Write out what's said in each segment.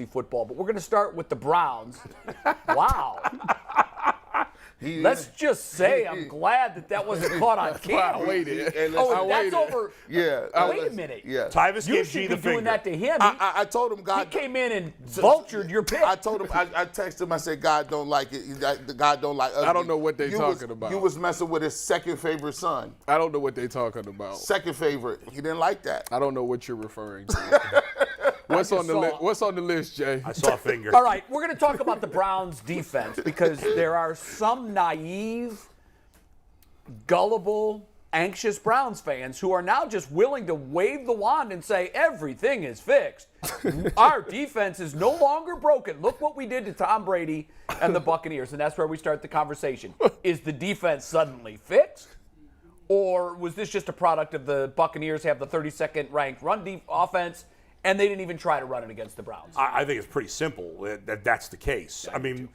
football, but we're going to start with the Browns. Wow. Let's just say I'm glad that wasn't caught on camera. I waited. That's over. Yeah. Wait a minute. Yeah. Tyvis You gave should G be the doing finger. that to him. I told him He God. came in and vultured your pick. I told him. I texted him. I said God don't like it. God don't like. I don't know what they talking about. You was messing with his second favorite son. I don't know what they talking about. Second favorite. He didn't like that. I don't know what you're referring to. What's on the list, Jay? I saw a finger. All right, we're going to talk about the Browns' defense because there are some naive, gullible, anxious Browns fans who are now just willing to wave the wand and say everything is fixed. Our defense is no longer broken. Look what we did to Tom Brady and the Buccaneers, and that's where we start the conversation. Is the defense suddenly fixed? Or was this just a product of the Buccaneers have the 32nd ranked run offense, and they didn't even try to run it against the Browns? I think it's pretty simple that that's the case. I mean,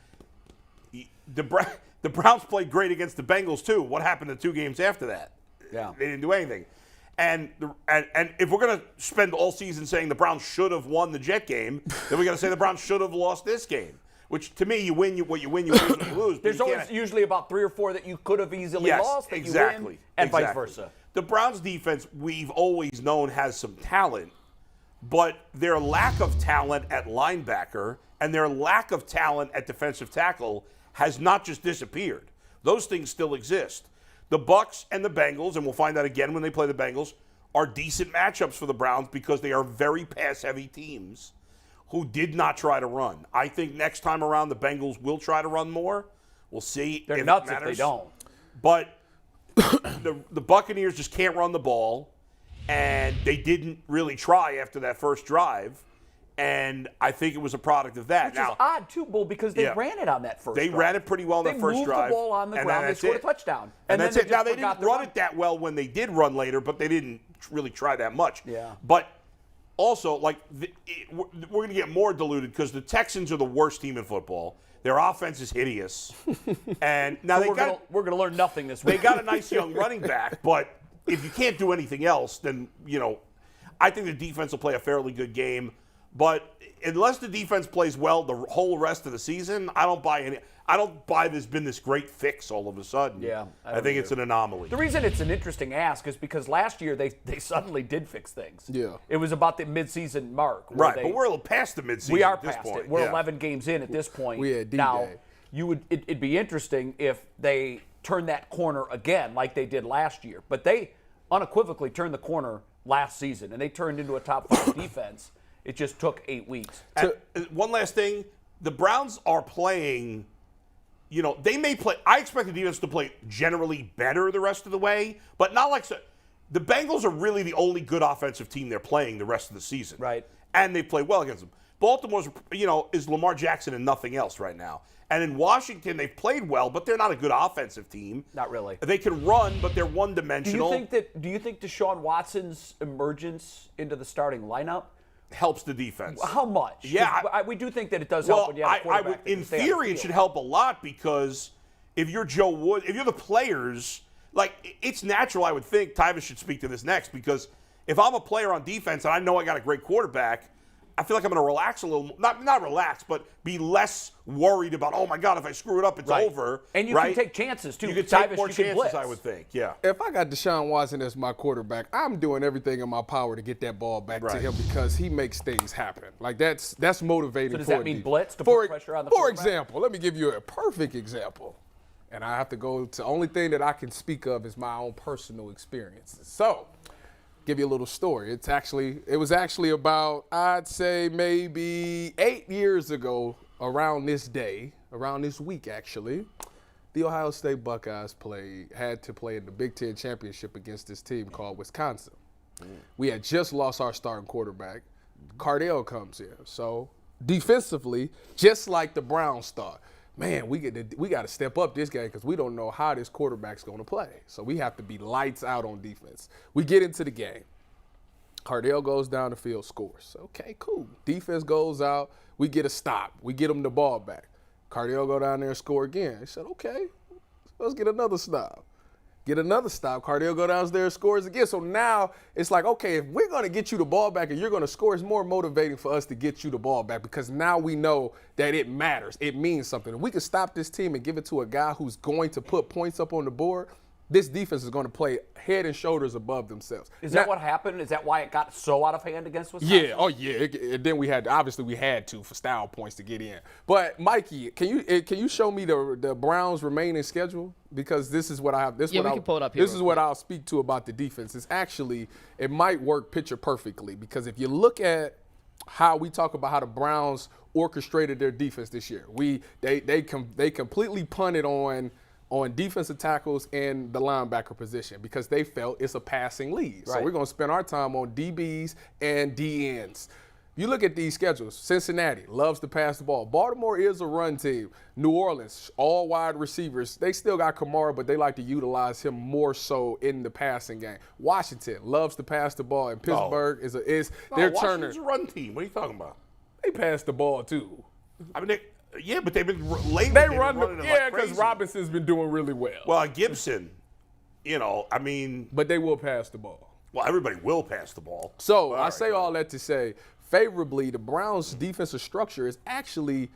the Browns played great against the Bengals too. What happened the 2 games after that? Yeah. They didn't do anything. And if we're going to spend all season saying the Browns should have won the Jet game, then we got to say the Browns should have lost this game. Which to me, you win, you lose what you lose. There's always usually about 3 or 4 that you could have easily lost that you win, and vice versa. The Browns defense, we've always known, has some talent, but their lack of talent at linebacker and their lack of talent at defensive tackle has not just disappeared. Those things still exist. The Bucs and the Bengals, and we'll find out again when they play the Bengals, are decent matchups for the Browns because they are very pass-heavy teams who did not try to run. I think next time around the Bengals will try to run more. We'll see. They're if nuts it if matters. they don't. But the Buccaneers just can't run the ball, and they didn't really try after that first drive. And I think it was a product of that. Which is odd, too, Bull, because they ran it on that first drive. They ran it pretty well on that first drive. They moved the ball on the ground. They scored a touchdown. And then that's it. Now, they didn't run run it that well when they did run later, but they didn't really try that much. Yeah. But also, like, we're going to get more diluted because the Texans are the worst team in football. Their offense is hideous. And now so we're going to learn nothing this week. They got a nice young running back, but if you can't do anything else, then, I think the defense will play a fairly good game. But unless the defense plays well the whole rest of the season, I don't buy there's been this great fix all of a sudden. Yeah, I think it's an anomaly. The reason it's an interesting ask is because last year they suddenly did fix things. Yeah. It was about the midseason mark. Right, but we're a little past the midseason We are at this past point. it. We're 11 games in at this point. We had D-Day. Now, it'd be interesting if they turn that corner again like they did last year. But they unequivocally turned the corner last season, and they turned into a top 5 defense. It just took 8 weeks. One last thing. The Browns are playing, they may play. I expect the defense to play generally better the rest of the way, but not like so. The Bengals are really the only good offensive team they're playing the rest of the season. Right. And they play well against them. Baltimore's, is Lamar Jackson and nothing else right now. And in Washington, they've played well, but they're not a good offensive team. Not really. They can run, but they're one-dimensional. Do you think Deshaun Watson's emergence into the starting lineup helps the defense? How much? Yeah, we do think that it does help when you have a quarterback. In theory, it should help a lot because if you're Joe Wood, if you're the players, like it's natural. I would think Tyvis should speak to this next because if I'm a player on defense and I know I got a great quarterback, I feel like I'm going to relax a little. Not relax, but be less worried about. Oh my God, if I screw it up, it's over. And you can take chances too. You can take more chances, I would think. Yeah. If I got Deshaun Watson as my quarterback, I'm doing everything in my power to get that ball back to him because he makes things happen. Like that's motivating. So does for that a mean defense. blitz to put pressure on the quarterback? For example, let me give you a perfect example, and I have to go to the only thing that I can speak of is my own personal experiences. So. Give you a little story. It was actually about, I'd say maybe 8 years ago around this week actually, the Ohio State Buckeyes had to play in the Big Ten championship against this team called Wisconsin. We had just lost our starting quarterback. Cardale comes in. So defensively, just like the Browns thought, man, we got to step up this game because we don't know how this quarterback's going to play. So we have to be lights out on defense. We get into the game. Cardale goes down the field, scores. Okay, cool. Defense goes out. We get a stop. We get them the ball back. Cardale go down there and score again. He said, okay, let's get another stop. get another stop. Cardale go downstairs, scores again. So now it's like, okay, if we're going to get you the ball back and you're going to score, it's more motivating for us to get you the ball back because now we know that it matters. It means something. If we can stop this team and give it to a guy who's going to put points up on the board, this defense is going to play head and shoulders above themselves. Is that what happened? Is that why it got so out of hand against Wisconsin? Yeah. Oh, yeah. And then we had to for style points to get in. But Mikey, can you show me the Browns' remaining schedule? Because this is what I have. We can pull it up here. This is what I'll speak to about the defense. It might work picture perfectly because if you look at how we talk about how the Browns orchestrated their defense this year, they completely punted on defensive tackles and the linebacker position because they felt it's a passing lead. Right. So we're going to spend our time on DBs and DNs. You look at these schedules. Cincinnati loves to pass the ball. Baltimore is a run team. New Orleans, all wide receivers. They still got Kamara, but they like to utilize him more so in the passing game. Washington loves to pass the ball, and Pittsburgh is they're turning. Washington's a run team. What are you talking about? They pass the ball too. I mean, but they've been lately. They been run running the, it yeah, like because crazy. Robinson's been doing really well. Well, Gibson, But they will pass the ball. Well, everybody will pass the ball. So I say all that to say, favorably, the Browns' defensive structure is actually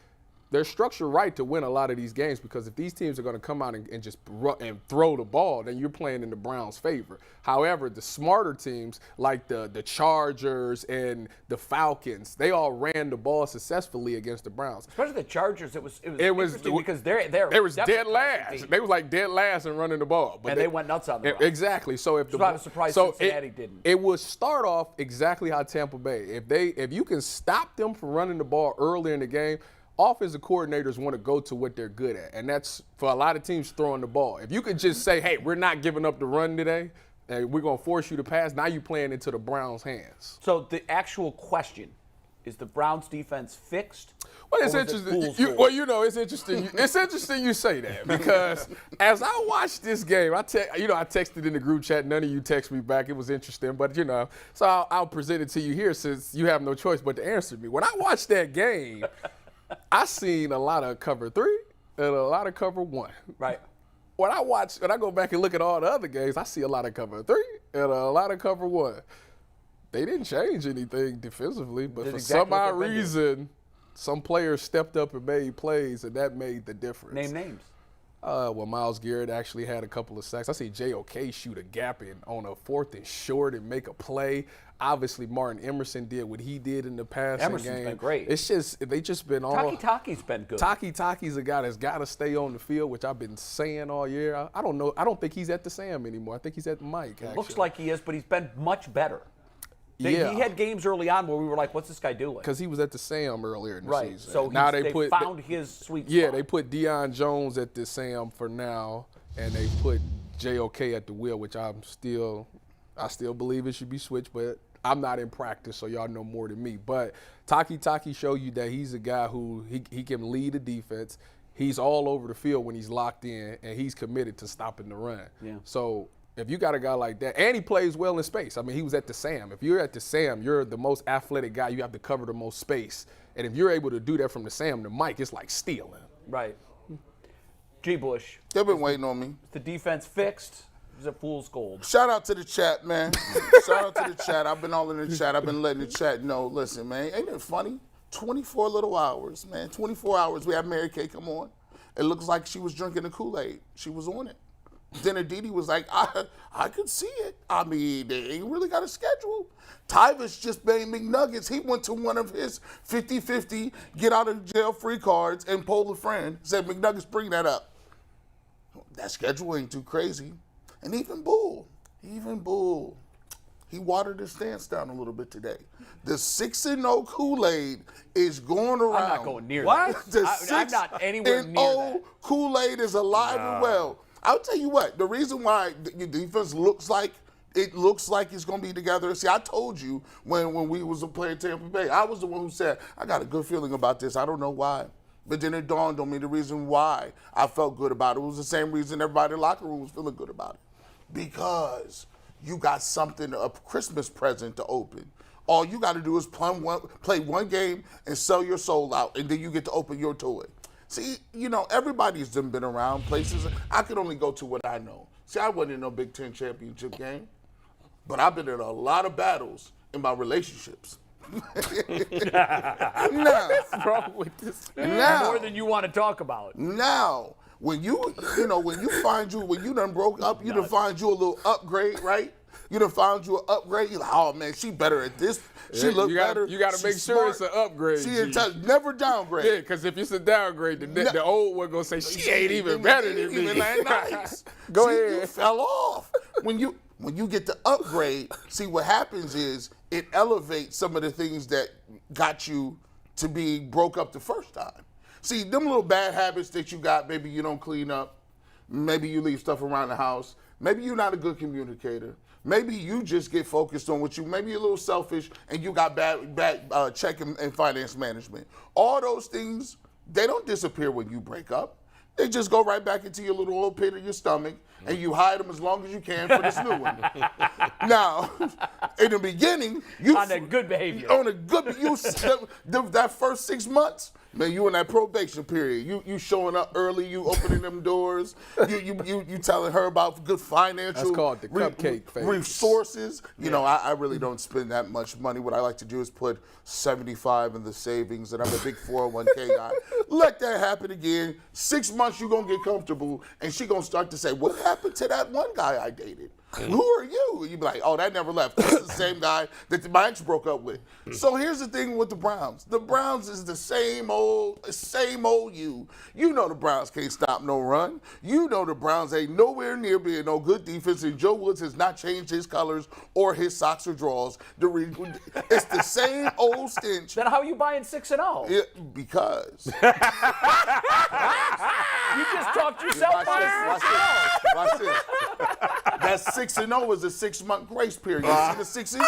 they're structured right to win a lot of these games because if these teams are going to come out and just and throw the ball, then you're playing in the Browns' favor. However, the smarter teams like the Chargers and the Falcons, they all ran the ball successfully against the Browns. Especially the Chargers, it was interesting because they was dead last. They was like dead last in running the ball, but they went nuts on the run. Exactly. So if I was surprised Cincinnati didn't. It would start off exactly how Tampa Bay. If you can stop them from running the ball early in the game. Offensive coordinators want to go to what they're good at, and that's for a lot of teams throwing the ball. If you could just say, hey, we're not giving up the run today, and we're going to force you to pass, now you're playing into the Browns' hands. So the actual question, is the Browns' defense fixed? Well, it's interesting. It's interesting. It's interesting you say that because as I watched this game, I texted in the group chat. None of you text me back. It was interesting, but so I'll present it to you here since you have no choice but to answer me. When I watched that game, I seen a lot of cover 3 and a lot of cover 1. Right. When I go back and look at all the other games, I see a lot of cover 3 and a lot of cover 1. They didn't change anything defensively, but for some odd reason, some players stepped up and made plays, and that made the difference. Name names. Myles Garrett actually had a couple of sacks. I see JOK shoot a gap in on a 4th and short and make a play. Obviously, Martin Emerson did what he did in the passing Emerson's game. been great. It's just they just been all. Taki's been good. Taki's a guy that's got to stay on the field, which I've been saying all year. I don't know. I don't think he's at the Sam anymore. I think he's at the Mike. It looks like he is, but he's been much better. He had games early on where we were like, "What's this guy doing?" Because he was at the Sam earlier in the season. So now they found his sweet spot. Yeah, they put Deion Jones at the Sam for now, and they put JOK at the wheel, which I still believe it should be switched, but I'm not in practice, so y'all know more than me. But Taki show you that he's a guy who he can lead the defense. He's all over the field when he's locked in, and he's committed to stopping the run. Yeah. So if you got a guy like that, and he plays well in space. I mean, he was at the Sam. If you're at the Sam, you're the most athletic guy. You have to cover the most space. And if you're able to do that from the Sam to Mike, it's like stealing. Right. G. Bush. They've been waiting on me. Is the defense fixed? Is it fool's gold? Shout out to the chat, man. Shout out to the chat. I've been all in the chat. I've been letting the chat know. Listen, man, ain't it funny? 24 little hours, man. 24 hours. We had Mary Kay come on. It looks like she was drinking the Kool-Aid. She was on it. Then Aditi was like, I could see it. I mean, they ain't really got a schedule. Tyvis just made McNuggets. He went to one of his 50-50 get out of jail free cards and polled a friend. Said, McNuggets, bring that up. That schedule ain't too crazy. And even Bull, he watered his stance down a little bit today. The 6-0 Kool-Aid is going around. I'm not going near what? that. I'm not anywhere near that. Kool-Aid is alive and well. I'll tell you what, the reason why your defense looks like it's going to be together. See, I told you when we was playing Tampa Bay, I was the one who said, I got a good feeling about this. I don't know why. But then it dawned on me the reason why I felt good about it. It was the same reason everybody in the locker room was feeling good about it. Because you got something, a Christmas present to open. All you got to do is play one game and sell your soul out, and then you get to open your toy. See, everybody's been around places. I could only go to what I know. See, I wasn't in no Big Ten championship game, but I've been in a lot of battles in my relationships. Now, What's wrong with this? More than you want to talk about. Now, when you done broke up, you done find you a little upgrade, right? You done found you an upgrade. You're like, oh man, she better at this. She look better. You got to make She's sure smart. it's an upgrade. She G. in touch, never downgrade. Yeah, because if it's a downgrade, the old one gonna say she ain't even better than me. Even that nice. Go See, ahead. You fell off. When you get the upgrade, see what happens is it elevates some of the things that got you to be broke up the first time. See, them little bad habits that you got, maybe you don't clean up, maybe you leave stuff around the house, maybe you're not a good communicator. Maybe you just get focused on maybe you're a little selfish and you got bad check and finance management. All those things, they don't disappear when you break up. They just go right back into your little old pit of your stomach and you hide them as long as you can for this new one. Now, in the beginning, On a good behavior. That first 6 months, man, you in that probation period. You showing up early, you opening them doors, you telling her about good financial That's called the cupcake phase. resources. You know, I really don't spend that much money. What I like to do is put 75 in the savings, and I'm a big 401k guy. Let that happen again. 6 months, you're gonna get comfortable, and she gonna start to say, what happened to that one guy I dated? Who are you? You be like, oh, that never left. This is the same guy that my ex broke up with. So here's the thing with the Browns. The Browns is the same old you. You know the Browns can't stop no run. You know the Browns ain't nowhere near being no good defense, and Joe Woods has not changed his colors or his socks or drawers. It's the same old stench. Then how are you buying 6-0? Because. You just talked yourself out of 6-0. Watch this. That 6-0 is a 6-month grace period. You see the 6 and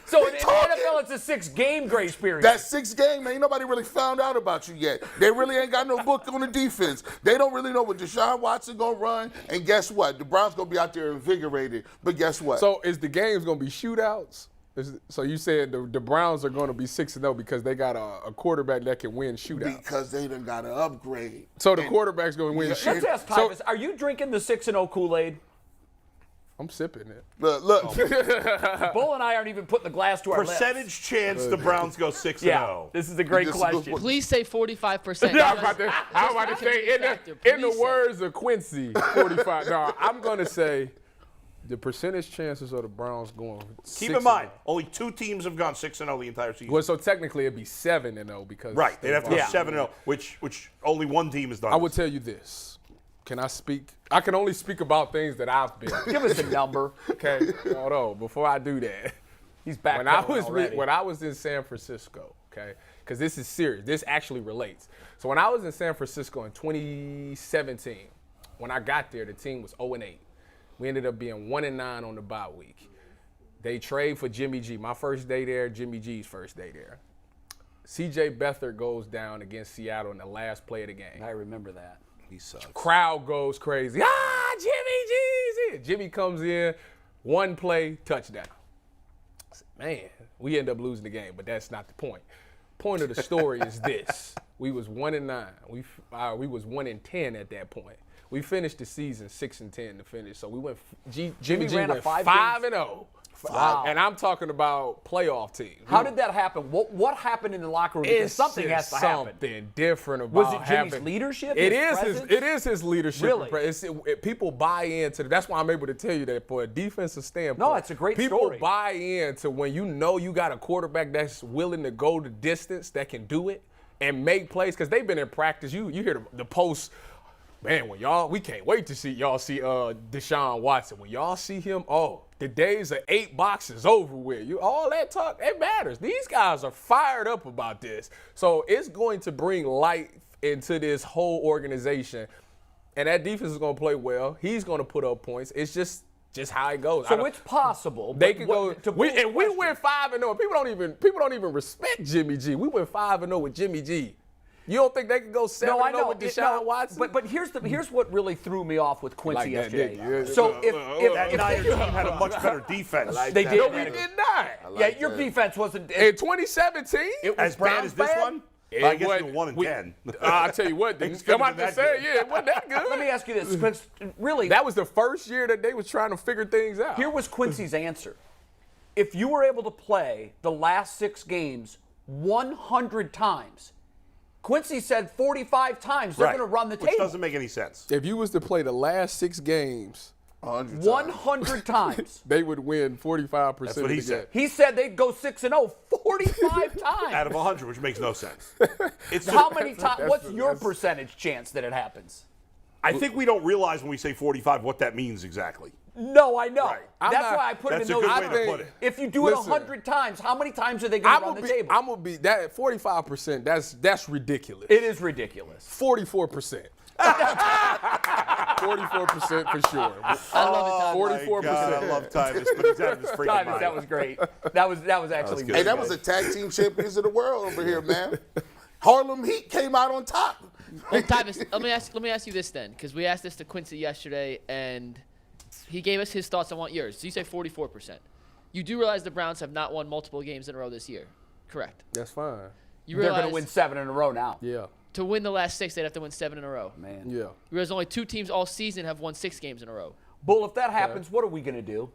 So in the NFL, it's a 6-game grace period. That 6 game, ain't nobody really found out about you yet. They really ain't got no book on the defense. They don't really know what Deshaun Watson gonna run. And guess what? The Browns gonna be out there invigorated. But guess what? So is the games gonna be shootouts? So you said the Browns are going to be 6-0 because they got a quarterback that can win shootouts. Because they done got to upgrade. So the quarterback's going to win Let's shootouts. ask Tyvis, are you drinking the 6-0 Kool-Aid? I'm sipping it. Look. Bull and I aren't even putting the glass to our lips. Percentage chance the Browns go 6-0. Yeah, this is a great question. Please say 45%. I was about to say, in the words of Quincy, 45. No, I'm going to say the percentage chances of the Browns going 6-0. Keep in mind, only 2 teams have gone 6-0 the entire season. Well, so technically it'd be 7-0 because Right, they'd have to go 7-0, which only one team has done. I would tell you this. Can I speak? I can only speak about things that I've been. Give us a number. Okay, hold on. Before I do that, He's back when I was in San Francisco, okay, because this is serious. This actually relates. So when I was in San Francisco in 2017, when I got there, the team was 0-8. We ended up being 1-9 on the bye week. They trade for Jimmy G. My first day there, Jimmy G's first day there. C.J. Beathard goes down against Seattle in the last play of the game. I remember that. He sucks. Crowd goes crazy. Jimmy G's in. Jimmy comes in, 1 play, touchdown. I said, man, we end up losing the game, but that's not the point. Point of the story is this. We was 1-9. We was 1-10 at that point. We finished the season 6-10 to finish. So we went. Jimmy G ran a went 5-0. Wow. And I'm talking about playoff teams. How did that happen? What happened in the locker room? Because something has to happen. Something different about. Was it Jimmy's leadership? It his is his leadership. Really? People buy into. That's why I'm able to tell you that for a defensive standpoint. No, it's a great people story. People buy into when you know you got a quarterback that's willing to go the distance, that can do it and make plays. Because they've been in practice. You hear the post. Man, we can't wait to see Deshaun Watson. When y'all see him, the days of 8 boxes over with. All that talk, it matters. These guys are fired up about this. So it's going to bring life into this whole organization. And that defense is going to play well. He's going to put up points. It's just how it goes. So it's possible. They can go. We went 5-0. People don't even respect Jimmy G. We went 5-0 with Jimmy G. You don't think they could go 7-0 with Deshaun Watson? But here's what really threw me off with Quincy yesterday. Yeah. So if That Niners team had a much better defense. they did, No, we did not. yeah, your defense wasn't In 2017, it was As bad as this one? I guess you're 1-10. I'll tell you what, I'm about to say, it wasn't that good. Let me ask you this, Quincy, really. That was the first year that they was trying to figure things out. Here was Quincy's answer. If you were able to play the last 6 games 100 times, Quincy said 45 times they're going to run the table. Which doesn't make any sense. If you was to play the last 6 games 100 times, they would win 45% That's of what the he game. said. He said they'd go 6-0 45 times. Out of 100, which makes no sense. How many times? What's your percentage chance that it happens? I think we don't realize when we say 45 what that means exactly. No, I know. Right. That's why I put it in That's a those good way numbers. to put it. If you do it 100 times, how many times are they going to run the table? I'm gonna be that 45%. That's ridiculous. It is ridiculous. 44%. 44% for sure. I love it, Tom. 44%. God, I love Tyvis, but he's out of his freaking Tyvis, mind. that was great. That was actually good. Hey, good. that was the tag team champions of the world over here, man. Harlem Heat came out on top. Well, Tyvis, let me ask you this then, because we asked this to Quincy yesterday, and he gave us his thoughts. I want yours. So you say 44%. You do realize the Browns have not won multiple games in a row this year, correct? That's fine. You They're realize going to win 7 in a row now. Yeah. to win the last 6, they'd have to win 7 in a row. Man. Yeah. Whereas only 2 teams all season have won 6 games in a row. Bull, if that happens, what are we going to do?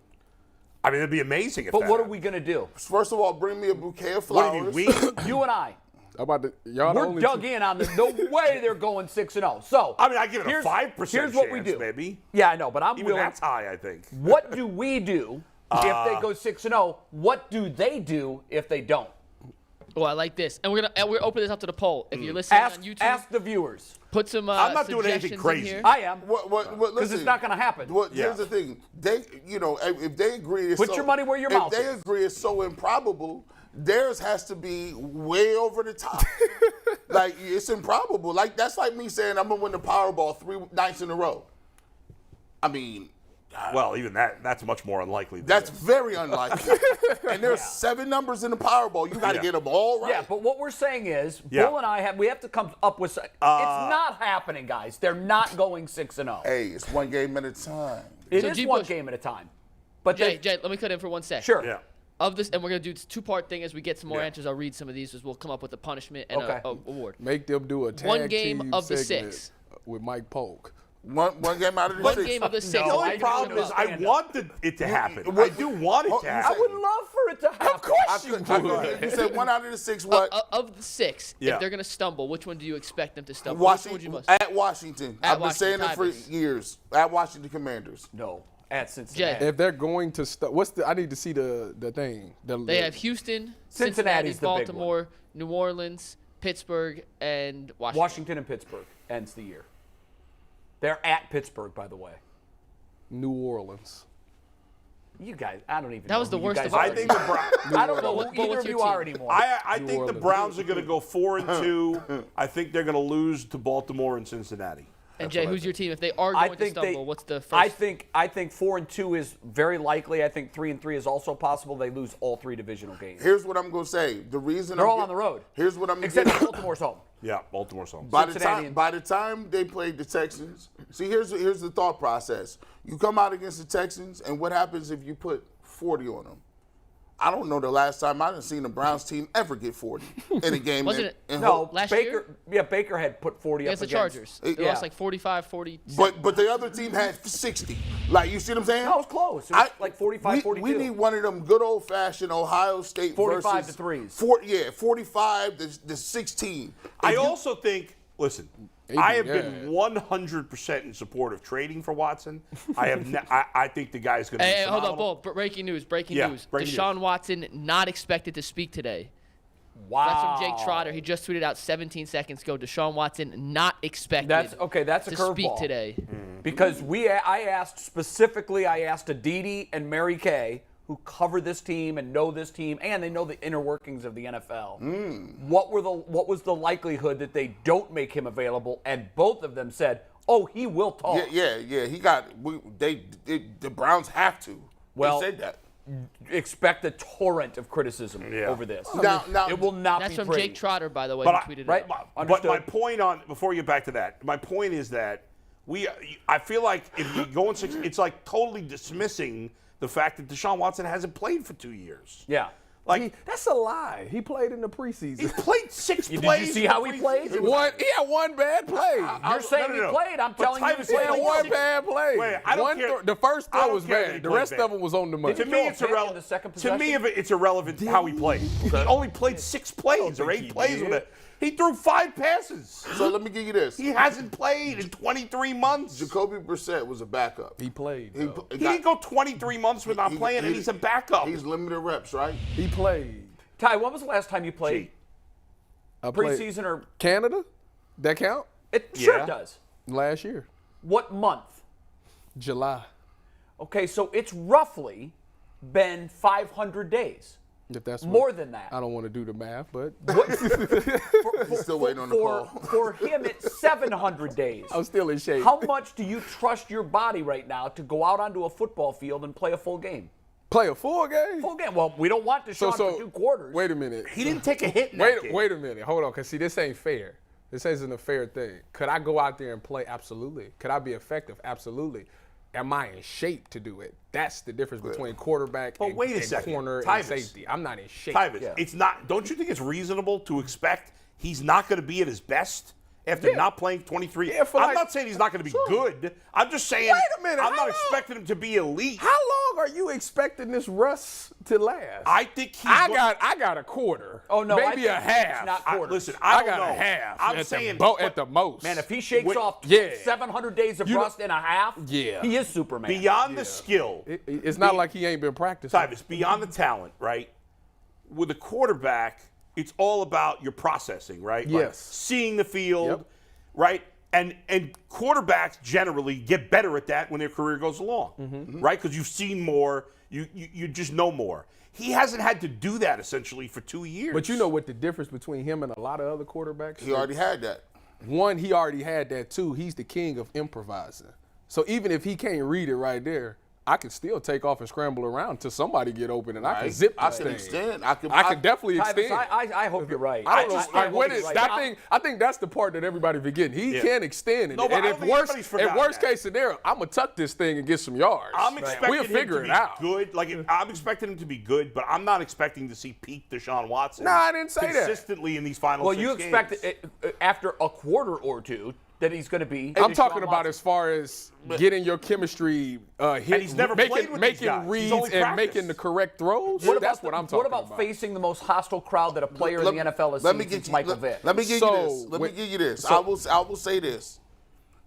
I mean, it'd be amazing if But that what are happened. we going to do? First of all, bring me a bouquet of What flowers. do you mean, we? You and I. How about y'all the We're only dug two- in on this. No way they're going 6-0. So I mean, I give it a here's- 5% Here's chance, what we do. maybe. Yeah, I know, but I'm Even willing. that's high, I think. What do we do if they go 6-0? What do they do if they don't? Oh, I like this. And we're open this up to the poll. If you're listening on YouTube, Ask the viewers. put some I'm not doing anything suggestions crazy. in here. I am. Because it's not gonna happen. Here's the thing. They, if they agree, it's Put your money where your mouth If they is. agree it's so improbable, theirs has to be way over the top. Like it's improbable. Like that's like me saying I'm gonna win the Powerball 3 nights in a row. I mean, Well, even that's much more unlikely. Than that's this. very unlikely. And there's 7 numbers in the Powerball. You got to Yeah. get them all right. Yeah, but what we're saying is, Yeah. Bull and I have to come up with. It's not happening, guys. They're not going 6-0. Hey, it's one game at a time. It So is G. one Bush- game at a time. But Jay, let me cut in for 1 sec. sure. Yeah. Of this, and we're gonna do this 2-part thing as we get some more Yeah. answers. I'll read some of these as we'll come up with a punishment and Okay. a award. Make them do a tag One game team of the segment 6. with Mike Polk. One game out of the One 6. game of the 6. No, The only I problem is I understand. want it to happen. I do want it to you I happen. would love for it to happen. Of course You said 1 out of the 6. What? Of the 6, Yeah. if they're gonna stumble, which one do you expect them to stumble? Which one would you Washington. most? At Washington. At I've been saying it for Washington, years. At Washington Commanders. No, at Cincinnati. Jay. If they're going to I need to see the thing. They have Houston, Cincinnati's the big Baltimore, New Orleans, Pittsburgh, and Washington. Washington and Pittsburgh ends the year. They're at Pittsburgh, by the way. New Orleans. You guys, I don't even. That know was the who you worst guys of are. all. I think the Browns. I don't know But who either what's of your you are team? anymore. I New think the Orleans. Browns are going to go 4-2. I think they're going to lose to Baltimore and Cincinnati. And Jay, who's your team? If they are I going to think stumble, what's the first? I think 4-2 is very likely. I think 3-3 is also possible. They lose all 3 divisional games. Here's what I'm going to say. The reason They're I'm all get- on the road. Here's what I'm Except getting- Baltimore's home. Yeah, Baltimore's home. By the Cincinnati. time they played the Texans, see here's the thought process. You come out against the Texans, and what happens if you put 40 on them? I don't know the last time I've seen the Browns team ever get 40 in a game. Wasn't it- No, Last Baker. year? Yeah, Baker had put 40 against up the Chargers. They Yeah. lost like 45, 40. But the other team had 60. Like, you see what I'm saying? No, it was close. It was like 45, we 42. need one of them good old-fashioned Ohio State 45 versus to 3s. 45 to 16. I If you- also think, listen, I have been 100% in support of trading for Watson. I think the guy's going to be Hey, hold on, phenomenal. Bull. Breaking news. Breaking Yeah, news. breaking Deshaun news. Watson not expected to speak today. Wow. That's from Jake Trotter. He just tweeted out 17 seconds ago. Deshaun Watson not expected That's okay. That's a to curveball. speak today. Because I asked Aditi and Mary Kay, who cover this team and know this team, and they know the inner workings of the NFL. What was the likelihood that they don't make him available? And both of them said, "Oh, he will talk." Yeah. He got. The Browns have to. Well, they said that. Expect a torrent of criticism Yeah. over this. Now, it will not That's be from pretty. Jake Trotter, by the way. But He tweeted right? it. But Understood. my point before we get back to that, my point is that I feel like if you go in 6, it's like totally dismissing the fact that Deshaun Watson hasn't played for 2 years. Yeah. Like That's a lie. He played in the preseason. he played 6 Did plays. you see how he played? He had one bad play. You're saying he played. I'm telling you he Tyvis played. had One bad play. Wait, I don't care. The first I throw don't was care that he bad. The played rest bad. of it was on the money. To me, throw a it's pick in irrelevant. the second To me, possession? it's irrelevant how he played. He only played 6 plays or 8 plays with it. He threw 5 passes. So let me give you this. He hasn't played in 23 months. Jacoby Brissett was a backup. He played. He though. He didn't go 23 months without playing, and he's a backup. He's limited reps, right? He played. Ty, when was the last time you played? I played Preseason or Canada? That count? it sure Yeah. does. Last year, What month? July. Okay, so it's roughly been 500 days. If that's More what, than that. I don't want to do the math, but He's still waiting on the call. For him, it's 700 days. I'm still in shape. How much do you trust your body right now to go out onto a football field and play a full game? Play a full game? Full game. Well, we don't want Deshaun for 2 quarters. Wait a minute. He didn't take a hit in that game. Wait a minute. Hold on, because see, this ain't fair. This isn't a fair thing. Could I go out there and play? Absolutely. Could I be effective? Absolutely. Am I in shape to do it? That's the difference between quarterback But and, wait a and second. corner Tyvis. and safety. I'm not in shape. Tyvis, it's not. Don't you think it's reasonable to expect he's not going to be at his best after not playing 23? Yeah, I'm not saying he's not going to be good. I'm just saying Wait a minute, I'm how not long? expecting him to be elite. How long are you expecting this rust to last? I think he's I got a quarter. Oh, no, I maybe a think it's half. not quarters. Listen, I don't got know. a half. I'm at saying at the most. Man, if he shakes Wait, off yeah. 700 days of You know- rust in a half, Yeah. he is Superman. beyond the skill, It's not like he ain't been practicing. Tyvis, beyond the talent, right? With a quarterback, it's all about your processing, right? Like Yes. seeing the field, Yep. right? And quarterbacks generally get better at that when their career goes along, Mm-hmm. right? Because you've seen more, you just know more. He hasn't had to do that essentially for 2 years. But you know what the difference between him and a lot of other quarterbacks? He already had that. One, he already had that too. He's the king of improvising. So even if he can't read it right there, I can still take off and scramble around until somebody get open and I can Right? zip I this can thing. extend. I can definitely Tyvis, extend. I hope you're right. I don't know. I Like, what hope is you're that right. thing? I think that's the part that everybody forgetting. He Yeah. can extend it. No, but and I if don't think anybody's forgotten worst that. case scenario, I'm gonna tuck this thing and get some yards. I'm expecting We'll him figure to it be out. good. Like I'm expecting him to be good, but I'm not expecting to see peak Deshaun Watson. Nah, I didn't say that. consistently in these final. Well, 6 you expect games. it, after a quarter or two that he's going to be. I'm Deshaun talking about Watson. as far as getting your chemistry hit, he's never played with these guys. He's reads only and practiced. making the correct throws. That's what I'm talking What about facing the most hostile crowd that a player in the NFL has seen since Michael Vick? Let me give So, you this. Let me when- give you this. so- I will say this.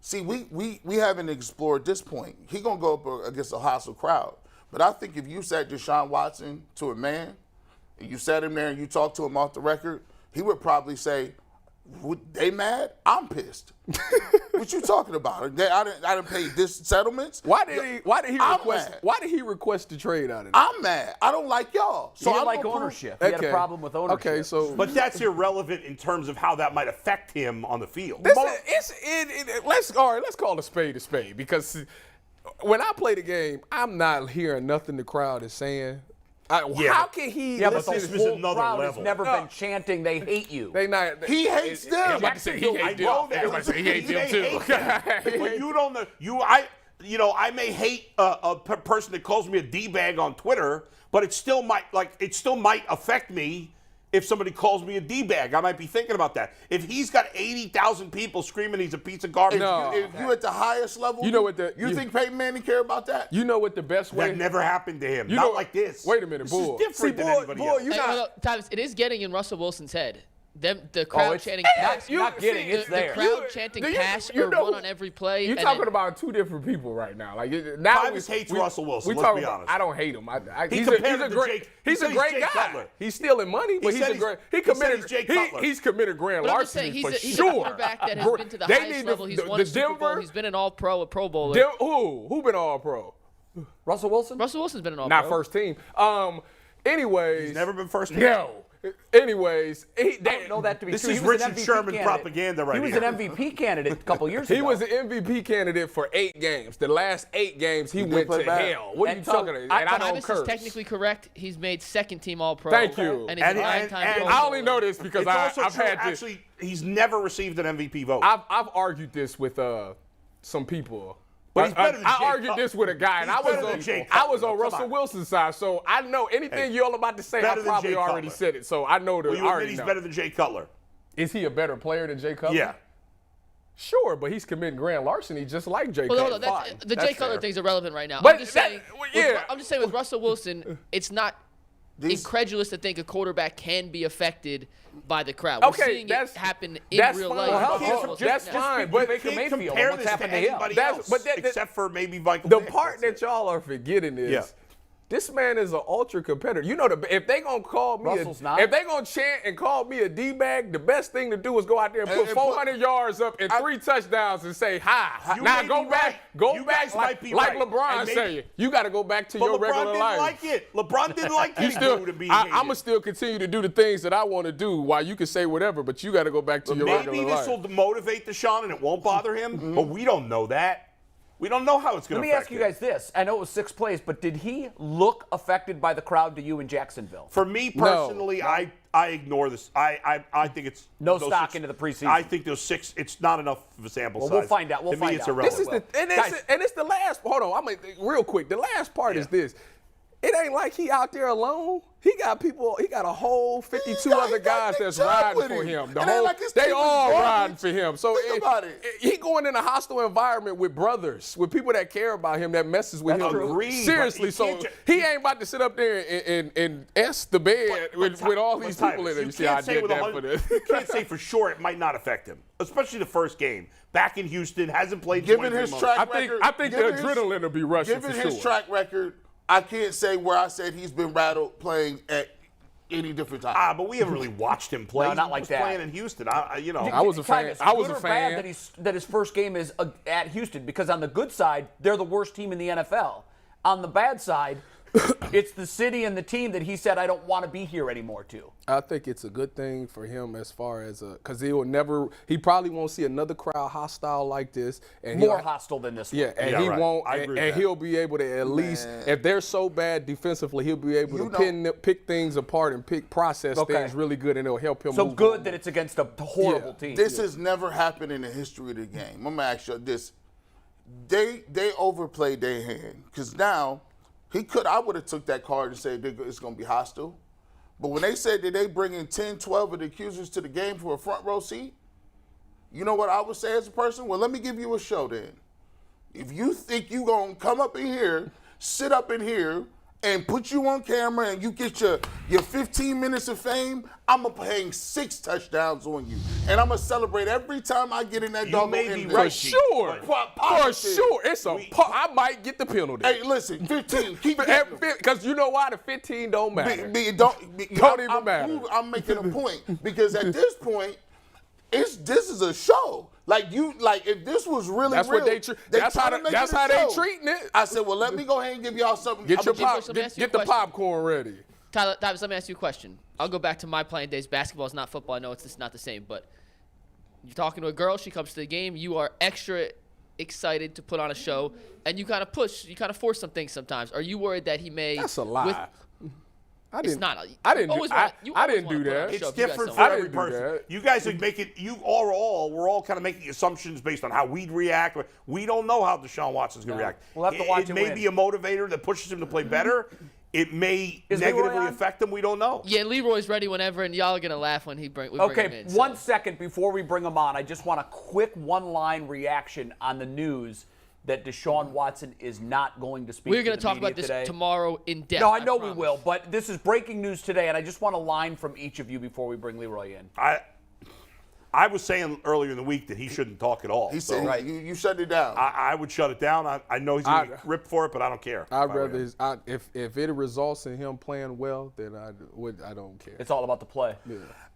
See, we haven't explored this point. He gonna go up against a hostile crowd. But I think if you sat Deshaun Watson to a man, and you sat him there and you talked to him off the record, he would probably say, "They mad? I'm pissed." What you talking about? I didn't pay this settlements. Why did he I'm request? mad. Why did he request the trade out of that? I'm mad. I don't like y'all. He So didn't I'm like gonna prove- ownership. He had a problem with ownership. Okay, so But that's irrelevant in terms of how that might affect him on the field. let's call a spade because when I play the game, I'm not hearing nothing the crowd is saying. Yeah, How but- can he? Yeah, but the This is whole another crowd has level. never been chanting, "They hate you." They not. He hates them. I'm about to say he I hates know them. that. Everybody say he hates He them may too. hate them, but you don't know. I may hate a person that calls me a d-bag on Twitter, but it still might affect me if somebody calls me a d-bag. I might be thinking about that. If he's got 80,000 people screaming he's a piece of garbage, No. If you at the highest level, You know what you think Peyton Manning care about that? You know what the best way? that never happened to him. You Not know- like this. Wait a minute, this Bull. is different See, than Bull, anybody Bull, else. you Hey, not. no, Tyvis, it is getting in Russell Wilson's head. The crowd it's- chanting not- pass. not getting, it's the there. crowd chanting pass or run on every play. You're and talking then- about two different people right now. Like now, Tyvis hates Russell Wilson, let's talk be about- honest. I don't hate him. He He's compared him to great. Jake- He's he a said great he's Jake guy. Cutler. He's stealing money, but He he's said a great. He he said committed. he's Jake Cutler. He's committed grand But I'm just saying, larceny he's for a sure. quarterback that has been to the They highest need level. He's won a Super Bowl. Denver. He's been an All-Pro, a Pro Bowler. Who been all pro? Russell Wilson? Russell Wilson's been an All-Pro. Not first team. Anyways. He's never been first team. No. Anyways, I don't know that to be This true. is He was an Richard MVP Sherman candidate. propaganda right He was here. an MVP candidate a couple years he ago. was an MVP candidate for 8 games. The last 8 games, he went play to bad. hell. What are And you talking about? And I don't Tyvis is curse. technically correct. He's made second-team All-Pro. Thank you. And he's And- a and- nine-time and- Pro I Bowler. only know this because It's also I've true. had this. Actually, he's never received an MVP vote. I've argued this with some people. But he's better than I Jay argued Cutler. this with a guy, and He's I better was than Jay on Cutler, Russell though. Come on. Wilson's side, so I know anything you're about to say. I better than probably Jay already Cutler. said it, so I know the. Will you admit he's better than Jay Cutler? Is he a better player than Jay Cutler? Yeah. Sure, but he's committing grand larceny just like Jay Well, Cutler. hold on. The Jay Cutler thing's irrelevant right now. But I'm just saying. I'm just saying with Russell Wilson, it's not incredulous to think a quarterback can be affected by the crowd. We're seeing it happen in real life. Well, that's fine, but Baker Can't Mayfield. compare What's this happened to to him? anybody else, except for maybe Michael the Vick. part That's that y'all are forgetting is Yeah. this man is an ultra competitor. You know, if they gonna call me, Russell's not. if they gonna chant and call me a D-bag, the best thing to do is go out there and put 400 yards up and 3 touchdowns and say hi. You Now may be go back, right. go You back guys like, might be like right. LeBron And maybe- saying. You got to go back to But your LeBron regular didn't life. like it. LeBron didn't like You you still, to be I'm gonna still continue to do the things that I want to do while you can say whatever, but you got to go back to your Maybe regular this life. will motivate Deshaun and it won't bother him, but we don't know that. We don't know how it's going Let to me affect ask you him. guys this. I know it was 6 plays, but did he look affected by the crowd to you in Jacksonville? For me personally, I ignore this. I think it's No those stock 6 into the preseason. I think those 6. It's not enough of a sample size. Well, we'll find out. We'll to me, find it's out. irrelevant. This is the Guys. and it's the last. Hold on, I'm real quick. The last part is this. It ain't like he out there alone. He got people. He got a whole 52 other guys that's riding for him. The It ain't whole, like his they team is all garbage. riding for him. So Think about it. He going in a hostile environment with brothers, with people that care about him, that messes with That's him. true. Agreed, Seriously, but so you can't he ain't about to sit up there and S the bed with all these people in it. You see, I did that for this. You can't say for sure it might not affect him, especially the first game. Back in Houston, hasn't played in Given 23 his months. track I think the given his- adrenaline will be rushing Given for his sure. track record, I can't say where I said he's been rattled playing at any different time. But we haven't really watched him play. No, not He like was that. playing in Houston. I was a fan. Tyvis, I was good a or bad fan. that his first game is at Houston, because on the good side, they're the worst team in the NFL. On the bad side, it's the city and the team that he said, I don't want to be here anymore to. I think it's a good thing for him as far as because he probably won't see another crowd hostile like this, and More he'll- hostile than this one. Yeah, and Yeah, he right. won't, I agree and with that. he'll be able to at least, if they're so bad defensively, he'll be able You to pick things apart and process Okay. things really good, and it'll help him. So move good on. that it's against a horrible Yeah. team. This has never happened in the history of the game. I'm gonna ask you this: they overplayed their hand, because now I would have took that card and said it's gonna be hostile, but when they said that they bring in 10, 12 of the accusers to the game for a front row seat, you know what I would say as a person? Well, let me give you a show then. If you think you gonna come up in here, sit up in here, and put you on camera and you get your 15 minutes of fame, I'm going to hang 6 touchdowns on you. And I'm going to celebrate every time I get in that doggone may be end For right, zone. sure, for Positive. sure, it's I might get the penalty. Hey, listen, 15, keep getting them. Because you know why the 15 don't matter. Don't even matter. I'm making a point, because at this point, this is a show. If this was really That's real, what they that's how trying to make that's it a how they show. treating it. I said, well, let me go ahead and give y'all something. Get your I'ma pop, let me ask you a get the question. popcorn ready. Tyler, Tyvis, let me ask you a question. I'll go back to my playing days. Basketball is not football. I know it's just not the same, but you're talking to a girl. She comes to the game. You are extra excited to put on a show, and you kind of push. You kind of force some things sometimes. Are you worried that he may? That's a lie. I didn't. not. I didn't. Always I wanna didn't do put on a that. show It's if you guys different don't. for I every didn't do person. that. You guys are making, we're all kind of making assumptions based on how we'd react. We don't know how Deshaun Watson's going to react. We'll have to watch it it may win. be a motivator that pushes him to play better. It may Is Leroy negatively on? affect him. We don't know. Yeah, Leroy's ready whenever, and y'all are gonna laugh when we bring him Okay, in. 1 second before we bring him on, I just want a quick one-line reaction on the news that Deshaun Watson is not going to speak We're to gonna the talk media about this today. tomorrow in depth. No, I know we promise. will, but this is breaking news today, and I just want a line from each of you before we bring Leroy in. I was saying earlier in the week that he shouldn't talk at all. He So said, you shut it down. I would shut it down. I know he's going to get ripped for it, but I don't care. I'd if I were rather him. if it results in him playing well, then I don't care. It's all about the play.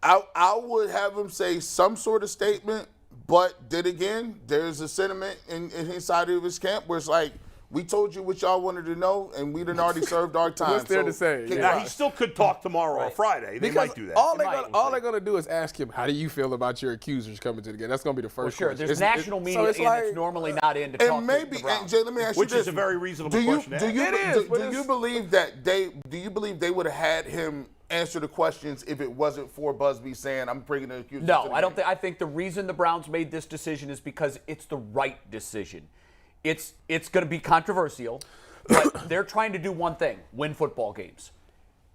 I would have him say some sort of statement, but then again, there's a sentiment inside of his camp where it's like, we told you what y'all wanted to know, and we done already served our time. What's there to say? kick Now, rocks. he still could talk tomorrow or Friday. They Because might do that. all might. they're gonna do is ask him, "How do you feel about your accusers coming to the game?" That's gonna be the Well, first. sure, question. there's national media so it's in like, that's normally not in to talk And maybe, to the Browns. and Jay, let me ask you Which this: is a very reasonable do you, question to do ask. you, It is, but do it's- you believe that they would have had him answer the questions if it wasn't for Busby saying, "I'm bringing the accusers"? to No, the I don't game"? think. I think the reason the Browns made this decision is because it's the right decision. It's going to be controversial, but they're trying to do one thing: win football games.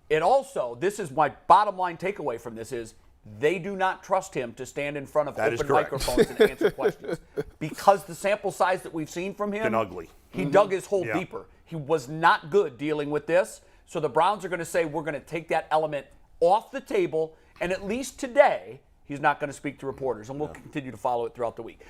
It also, this is my bottom line takeaway from this is they do not trust him to stand in front of open microphones and answer questions because the sample size that we've seen from him, been ugly. He dug his hole deeper. He was not good dealing with this. So the Browns are going to say we're going to take that element off the table, and at least today he's not going to speak to reporters, and we'll continue to follow it throughout the week.